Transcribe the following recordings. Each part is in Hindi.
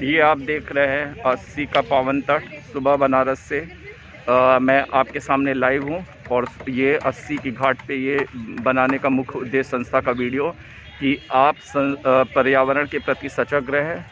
ये आप देख रहे हैं अस्सी का पावन तट सुबह बनारस से। मैं आपके सामने लाइव हूँ और ये अस्सी की घाट पे ये बनाने का मुख्य उद्देश्य संस्था का वीडियो कि आप पर्यावरण के प्रति सजग रहें,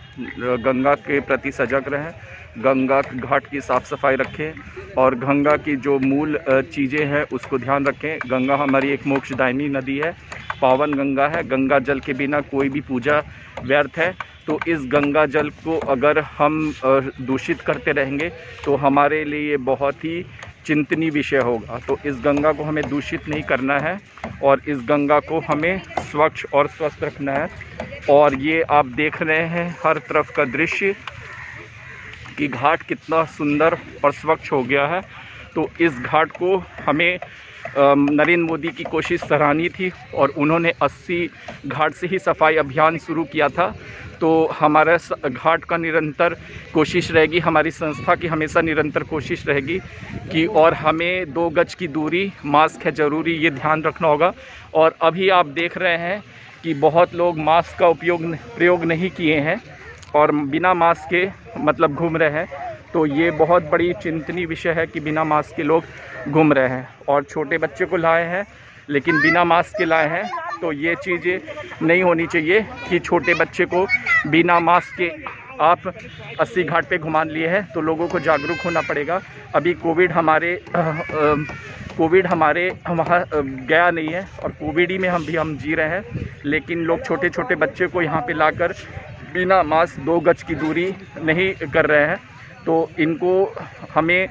गंगा के प्रति सजग रहें, गंगा घाट की साफ़ सफाई रखें और गंगा की जो मूल चीज़ें हैं उसको ध्यान रखें। गंगा हमारी एक मोक्षदायिनी नदी है, पावन गंगा है। गंगा जल के बिना कोई भी पूजा व्यर्थ है। तो इस गंगा जल को अगर हम दूषित करते रहेंगे तो हमारे लिए बहुत ही चिंतनीय विषय होगा। तो इस गंगा को हमें दूषित नहीं करना है और इस गंगा को हमें स्वच्छ और स्वस्थ रखना है। और ये आप देख रहे हैं हर तरफ का दृश्य कि घाट कितना सुंदर और स्वच्छ हो गया है। तो इस घाट को हमें नरेंद्र मोदी की कोशिश सराहनीय थी और उन्होंने 80 घाट से ही सफाई अभियान शुरू किया था। तो हमारा घाट का निरंतर कोशिश रहेगी, हमारी संस्था की हमेशा निरंतर कोशिश रहेगी कि और हमें 2 गज की दूरी, मास्क है ज़रूरी, ये ध्यान रखना होगा। और अभी आप देख रहे हैं कि बहुत लोग मास्क का प्रयोग नहीं किए हैं और बिना मास्क के मतलब घूम रहे हैं। तो ये बहुत बड़ी चिंतनीय विषय है कि बिना मास्क के लोग घूम रहे हैं और छोटे बच्चे को लाए हैं लेकिन बिना मास्क के लाए हैं। तो ये चीज़ें नहीं होनी चाहिए कि छोटे बच्चे को बिना मास्क के आप 80 घाट पे घुमा लिए हैं। तो लोगों को जागरूक होना पड़ेगा। अभी कोविड हमारे वहाँ गया नहीं है और कोविड ही में हम जी रहे हैं। लेकिन लोग छोटे छोटे बच्चे को यहाँ पे लाकर बिना मास्क 2 गज की दूरी नहीं कर रहे हैं। तो इनको हमें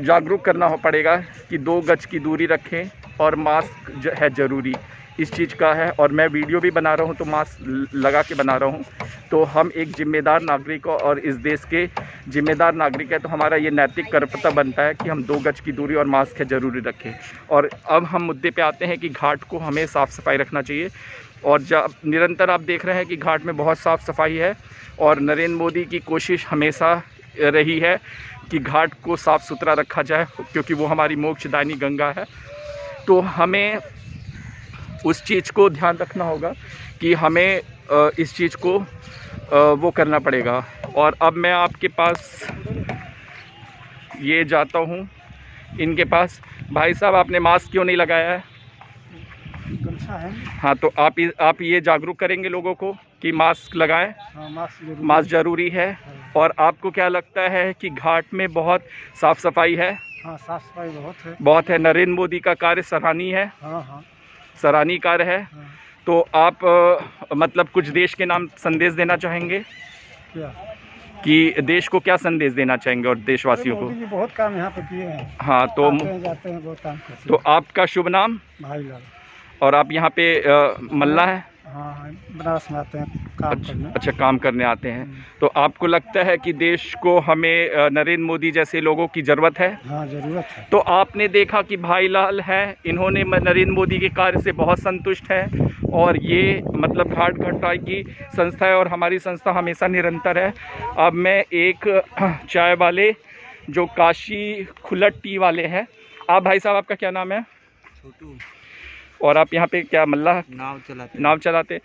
जागरूक करना पड़ेगा कि 2 गज की दूरी रखें और मास्क है ज़रूरी, इस चीज़ का है। और मैं वीडियो भी बना रहा हूँ तो मास्क लगा के बना रहा हूँ। तो हम एक जिम्मेदार नागरिक और इस देश के जिम्मेदार नागरिक है, तो हमारा ये नैतिक कर्तव्य बनता है कि हम 2 गज की दूरी और मास्क है ज़रूरी रखें। और अब हम मुद्दे पे आते हैं कि घाट को हमें साफ़ सफाई रखना चाहिए। और जब निरंतर आप देख रहे हैं कि घाट में बहुत साफ़ सफाई है और नरेंद्र मोदी की कोशिश हमेशा रही है कि घाट को साफ़ सुथरा रखा जाए क्योंकि वो हमारी मोक्षदायिनी गंगा है। तो हमें उस चीज़ को ध्यान रखना होगा कि हमें इस चीज़ को वो करना पड़ेगा। और अब मैं आपके पास ये जाता हूँ इनके पास। भाई साहब, आपने मास्क क्यों नहीं लगाया है? हाँ, तो आप ये जागरूक करेंगे लोगों को कि मास्क लगाएं। हाँ, मास्क ज़रूरी है। हाँ। और आपको क्या लगता है कि घाट में बहुत साफ़ सफाई है? हाँ, साफ सफाई बहुत है। नरेंद्र मोदी का कार्य सराहनीय है। हाँ। सराहनीय कार्य है। हाँ। तो आप मतलब कुछ देश के नाम संदेश देना चाहेंगे क्या कि देश को क्या संदेश देना चाहेंगे और देशवासियों को? मोदी जी बहुत काम यहाँ पे किए हैं। हाँ, तो जाते हैं बहुत काम करते तो आपका शुभ नाम? भाई लाल। और आप यहाँ पे मल्ला है? हाँ, बनारस में आते हैं काम करने। अच्छा, काम करने आते हैं। तो आपको लगता है कि देश को हमें नरेंद्र मोदी जैसे लोगों की ज़रूरत है? हाँ, ज़रूरत है। तो आपने देखा कि भाई लाल है, इन्होंने नरेंद्र मोदी के कार्य से बहुत संतुष्ट हैं और ये मतलब घाट घाटाई की संस्था है और हमारी संस्था हमेशा निरंतर है। अब मैं एक चाय वाले जो काशी खुलट टी वाले हैं, आप भाई साहब, आपका क्या नाम है? छोटू। और आप यहाँ पे क्या मल्ला नाव चलाते?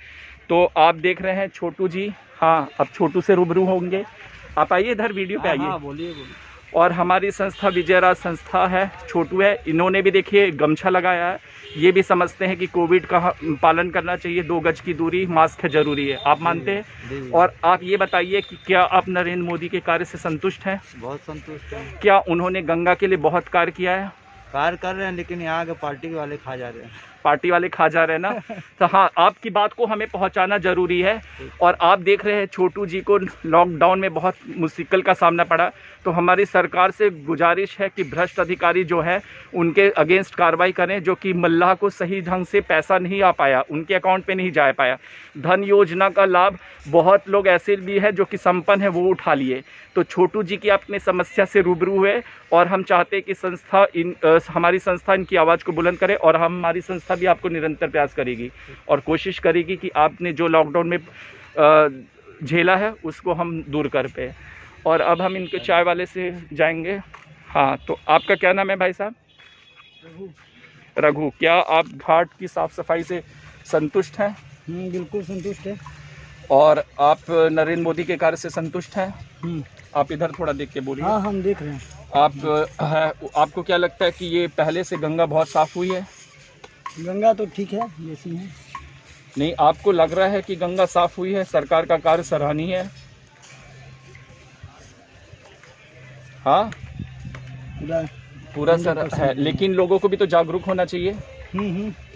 तो आप देख रहे हैं छोटू जी। हाँ, अब छोटू से रूबरू होंगे। आप आइए इधर, वीडियो पे आइए। हाँ, बोलिए। और हमारी संस्था विजयराज संस्था है, छोटू है, इन्होंने भी देखिए गमछा लगाया है। ये भी समझते हैं कि कोविड का पालन करना चाहिए, 2 गज की दूरी, मास्क है ज़रूरी है। आप मानते हैं? और आप ये बताइए कि क्या आप नरेंद्र मोदी के कार्य से संतुष्ट हैं? बहुत संतुष्ट हैं। क्या उन्होंने गंगा के लिए बहुत कार्य किया है? कार्य कर रहे हैं लेकिन यहाँ के पार्टी वाले खा जा रहे हैं। पार्टी वाले खा जा रहे हैं ना। तो हाँ, आपकी बात को हमें पहुंचाना ज़रूरी है। और आप देख रहे हैं छोटू जी को लॉकडाउन में बहुत मुश्किल का सामना पड़ा। तो हमारी सरकार से गुजारिश है कि भ्रष्ट अधिकारी जो है उनके अगेंस्ट कार्रवाई करें, जो कि मल्लाह को सही ढंग से पैसा नहीं आ पाया, उनके अकाउंट पे नहीं जा पाया। धन योजना का लाभ बहुत लोग ऐसे भी है जो कि संपन्न है, वो उठा लिए। तो छोटू जी की अपने समस्या से रूबरू हुए और हम चाहते हैं कि हमारी संस्था इनकी आवाज़ को बुलंद करे और हमारी संस्था भी आपको निरंतर प्रयास करेगी और कोशिश करेगी कि आपने जो लॉकडाउन में झेला है उसको हम दूर कर पाए। और अब हम इनके चाय वाले से जाएंगे। हाँ, तो आपका क्या नाम है भाई साहब? रघु। क्या आप घाट की साफ़ सफाई से संतुष्ट हैं? बिल्कुल संतुष्ट है। और आप नरेंद्र मोदी के कार्य से संतुष्ट हैं? आप इधर थोड़ा देख के बोलिए। हाँ, हम देख रहे हैं। आपको क्या लगता है कि ये पहले से गंगा बहुत साफ हुई है? गंगा तो ठीक है जैसी है। नहीं, आपको लग रहा है कि गंगा साफ हुई है? सरकार का कार्य सराहनीय है। हाँ, पूरा सर है, लेकिन लोगों को भी तो जागरूक होना चाहिए,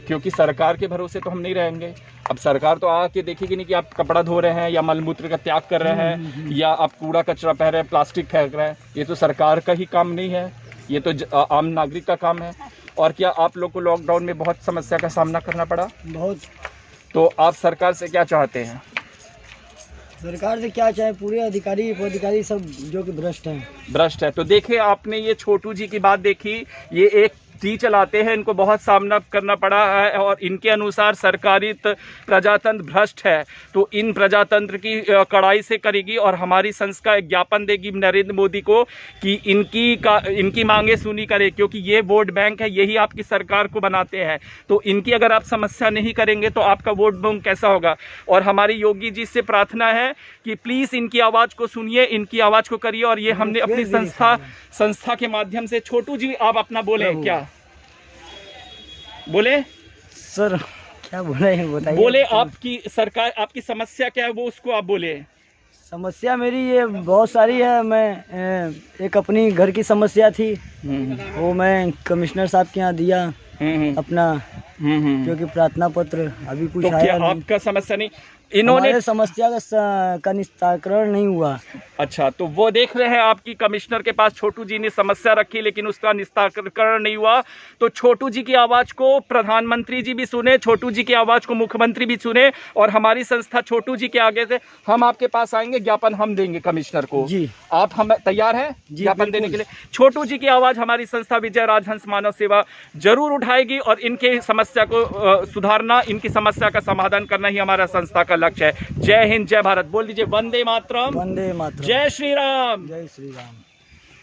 क्योंकि सरकार के भरोसे तो हम नहीं रहेंगे। अब सरकार तो आके देखेगी नहीं कि आप कपड़ा धो रहे हैं या मलमूत्र का त्याग कर रहे हैं या आप कूड़ा कचरा फेंक रहे हैं, प्लास्टिक फेंक रहे हैं। ये तो सरकार का ही काम नहीं है, ये तो आम नागरिक का काम है। और क्या आप लोग को लॉकडाउन में बहुत समस्या का सामना करना पड़ा? बहुत। तो आप सरकार से क्या चाहते हैं? सरकार से क्या चाहे, पूरे अधिकारी सब जो कि भ्रष्ट है। तो देखिए, आपने ये छोटू जी की बात देखी, ये एक टी चलाते हैं, इनको बहुत सामना करना पड़ा है और इनके अनुसार सरकारी प्रजातंत्र भ्रष्ट है। तो इन प्रजातंत्र की कड़ाई से करेगी और हमारी संस्था एक ज्ञापन देगी नरेंद्र मोदी को कि इनकी मांगे सुनी करे, क्योंकि ये वोट बैंक है, यही आपकी सरकार को बनाते हैं। तो इनकी अगर आप समस्या नहीं करेंगे तो आपका वोट बैंक कैसा होगा? और हमारी योगी जी से प्रार्थना है कि प्लीज़ इनकी आवाज़ को सुनिए, इनकी आवाज़ को करिए। और ये हमने अपनी संस्था के माध्यम से। छोटू जी, आप अपना बोले, क्या बोले सर? क्या बोले बताइए। बोले आपकी सरकार, आपकी समस्या क्या है वो उसको आप बोले। समस्या मेरी ये बहुत सारी है। मैं एक अपनी घर की समस्या थी, वो मैं कमिश्नर साहब के यहाँ दिया अपना, क्योंकि प्रार्थना पत्र अभी कुछ तो आया क्या नहीं। आपका समस्या नहीं, इन्होंने समस्या का निस्तारण नहीं हुआ। अच्छा, तो वो देख रहे हैं आपकी कमिश्नर के पास छोटू जी ने समस्या रखी लेकिन उसका निस्तारण नहीं हुआ। तो छोटू जी की आवाज़ को प्रधानमंत्री जी भी सुने, छोटू जी की आवाज़ को मुख्यमंत्री भी सुने। और हमारी संस्था छोटू जी के आगे से हम आपके पास आएंगे, ज्ञापन हम देंगे कमिश्नर को जी। आप हम तैयार हैं ज्ञापन देने के लिए? छोटू जी की आवाज़ हमारी संस्था विजय राजहंस मानव सेवा जरूर उठाएगी और इनके समस्या को सुधारना, इनकी समस्या का समाधान करना ही हमारा संस्था का लक्ष्य है। जय हिंद, जय भारत। बोल दीजिए वंदे मातरम। वंदे मातरम। जय श्री राम। जय श्री राम।